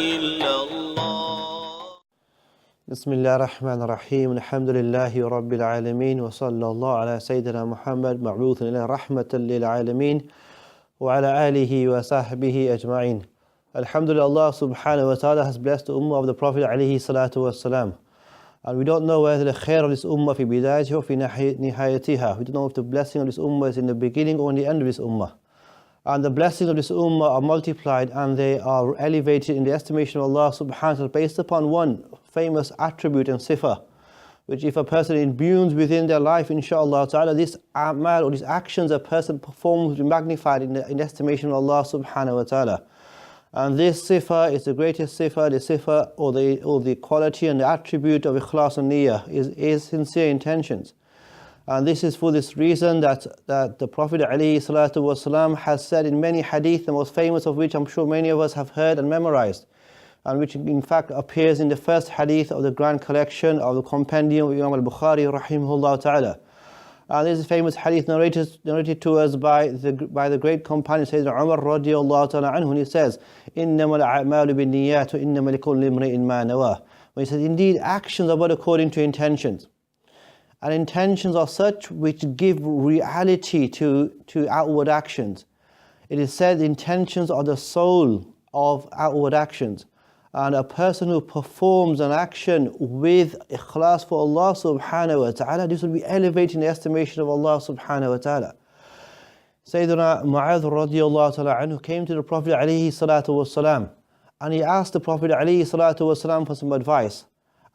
إلا الله. بسم الله الرحمن الرحيم. الحمد لله رب العالمين وصلى الله على سيدنا محمد مبعوث إلى رحمة للعالمين وعلى آله وصحبه أجمعين. Alhamdulillah, Allah subhanahu wa ta'ala has blessed the ummah of the Prophet alayhi salatu wassalam. And we don't know whether the khair of this ummah fi bidayatiha or fi nihayatiha. We don't know if the blessing of this ummah is in the beginning or in the end of this ummah. And the blessings of this ummah are multiplied and they are elevated in the estimation of Allah subhanahu wa ta'ala based upon one famous attribute and sifa, which if a person imbues within their life, inshaAllah ta'ala, this amal or these actions a person performs will be magnified in the estimation of Allah subhanahu wa ta'ala. And this sifa is the greatest sifa, the sifa or the quality and the attribute of ikhlas and niyyah is sincere intentions. And this is for this reason that the Prophet ﷺ has said in many hadith, the most famous of which I'm sure many of us have heard and memorized, and which in fact appears in the first hadith of the grand collection of the compendium of Imam al-Bukhari rahimahullah ta'ala. And this is a famous hadith narrated to us by the great companion Sayyidina Umar radiyallahu ta'ala anhu, and he says, إِنَّمَا الْأَعْمَالُ بِالنِّيَّاتِ وَإِنَّمَا لِكُلِّ امْرِئٍ مَا نَوَىٰ. When he says, indeed actions are but according to intentions. And intentions are such which give reality to outward actions. It is said intentions are the soul of outward actions. And a person who performs an action with ikhlas for Allah subhanahu wa ta'ala, this will be elevated in the estimation of Allah subhanahu wa ta'ala. Sayyidina Mu'adh radiyallahu ta'ala anhu came to the Prophet alayhi salatu wasalam, and he asked the Prophet alayhi salatu wasalam for some advice.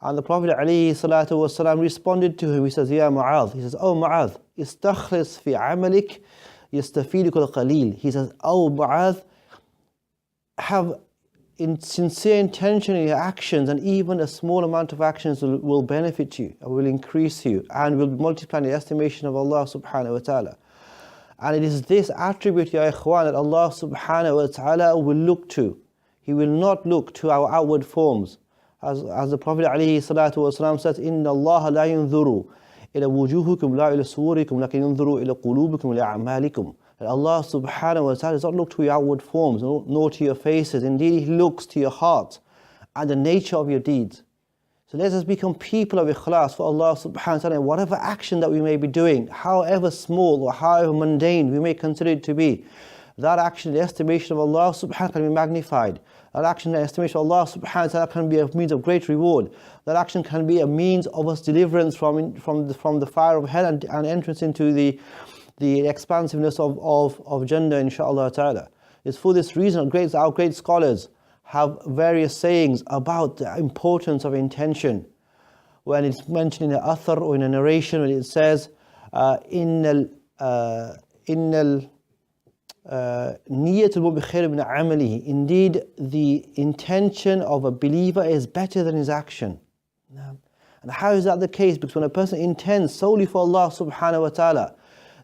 And the Prophet alayhi salatu wasalam responded to him. He says, Ya Mu'adh, he says, Oh Mu'adh, istakhlis fi amalik yastafiduka al-qalil. He says, Oh Mu'adh, have sincere intention in your actions, and even a small amount of actions will benefit you, will increase you, and will multiply in the estimation of Allah subhanahu wa ta'ala. And it is this attribute, ya ikhwan, that Allah subhanahu wa ta'ala will look to. He will not look to our outward forms. As the Prophet alayhi salatu wasalam says, Inna Allah la yunzuru ila wujuhukum la ila suwarikum lakin yunzuru ila qulubikum la a'malikum. That Allah subhanahu wa ta'ala does not look to your outward forms nor to your faces. Indeed, He looks to your heart and the nature of your deeds. So let us become people of ikhlas for Allah subhanahu wa ta'ala. Whatever action that we may be doing, however small or however mundane we may consider it to be, that action in the estimation of Allah subhanahu wa ta'ala can be magnified. That action in the estimation of Allah subhanahu wa ta'ala can be a means of great reward. That action can be a means of us deliverance from the fire of hell and entrance into the expansiveness of Jannah, inshaAllah ta'ala. It's for this reason our great scholars have various sayings about the importance of intention. When it's mentioned in an athar or in a narration, when it says, Innal niyatul khair min amalihi. Indeed, the intention of a believer is better than his action. And how is that the case? Because when a person intends solely for Allah subhanahu wa ta'ala,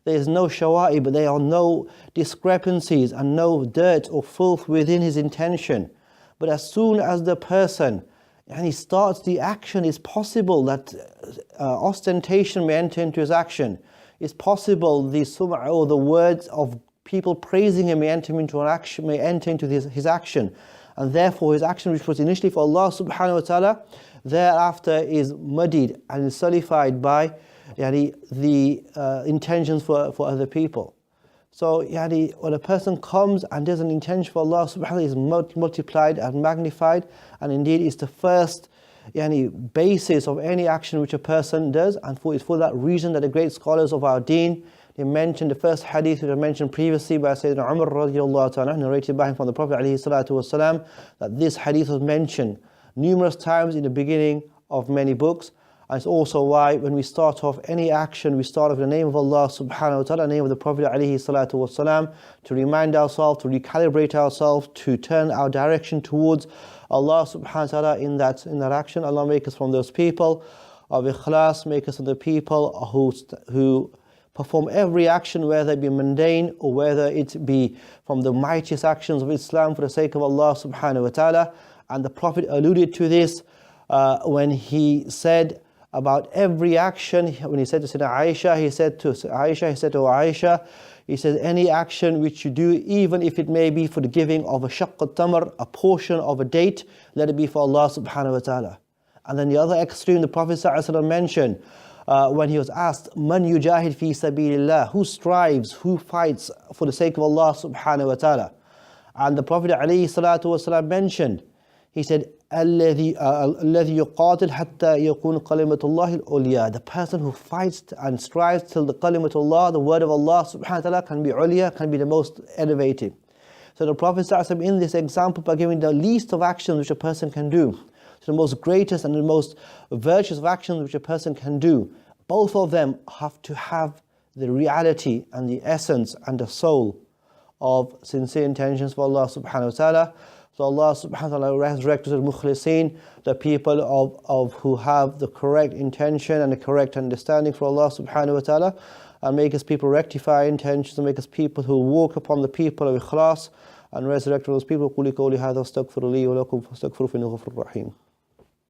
there is no shawa'i, but there are no discrepancies and no dirt or filth within his intention. But as soon as the person he starts the action, it's possible that ostentation may enter into his action. It's possible the sum'a or the words of people praising him may enter into his action. And therefore his action, which was initially for Allah subhanahu wa ta'ala, thereafter is muddied and is sullified by the intentions for other people. So when a person comes and does an intention for Allah subhanahu wa ta'ala, is multiplied and magnified, and indeed is the first basis of any action which a person does. And it's for that reason that the great scholars of our deen, they mentioned the first hadith which I mentioned previously by Sayyidina Umar radiyallahu ta'ala, narrated by him from the Prophet alayhi salatu wasalam, that this hadith was mentioned numerous times in the beginning of many books. And it's also why when we start off any action, we start off in the name of Allah subhanahu wa ta'ala, the name of the Prophet alayhi salatu wasalam, to remind ourselves, to recalibrate ourselves, to turn our direction towards Allah subhanahu wa ta'ala in that action. Allah make us from those people of ikhlas, make us from the people who perform every action, whether it be mundane or whether it be from the mightiest actions of Islam for the sake of Allah subhanahu wa ta'ala. And the Prophet alluded to this when he said, about every action. When he said to Sayyidina Aisha, he said to Aisha, he said, any action which you do, even if it may be for the giving of a shaqq al-tamr, a portion of a date, let it be for Allah subhanahu wa ta'ala. And then the other extreme, the Prophet ﷺ mentioned, when he was asked, Man yujahid fi sabilillah, who strives, who fights for the sake of Allah subhanahu wa ta'ala. And the Prophet ﷺ mentioned, he said, الذي يقاتل حتى يكون كلمة الله العليا, the person who fights and strives till the kalimatullah, the word of Allah subhanahu wa ta'ala, can be uliya, can be the most elevated. So the Prophet ﷺ in this example, by giving the least of actions which a person can do, to the most greatest and the most virtuous of actions which a person can do, both of them have to have the reality and the essence and the soul of sincere intentions for Allah subhanahu wa ta'ala. So Allah subhanahu wa ta'ala has directed al-mukhlisin, the people of who have the correct intention and the correct understanding for Allah subhanahu wa ta'ala, and make us people rectify intentions, and make us people who walk upon the people of ikhlas, and resurrect those people. قولي قولي هذا استغفر لي ولكم فاستغفروا إنه غفور رحيم.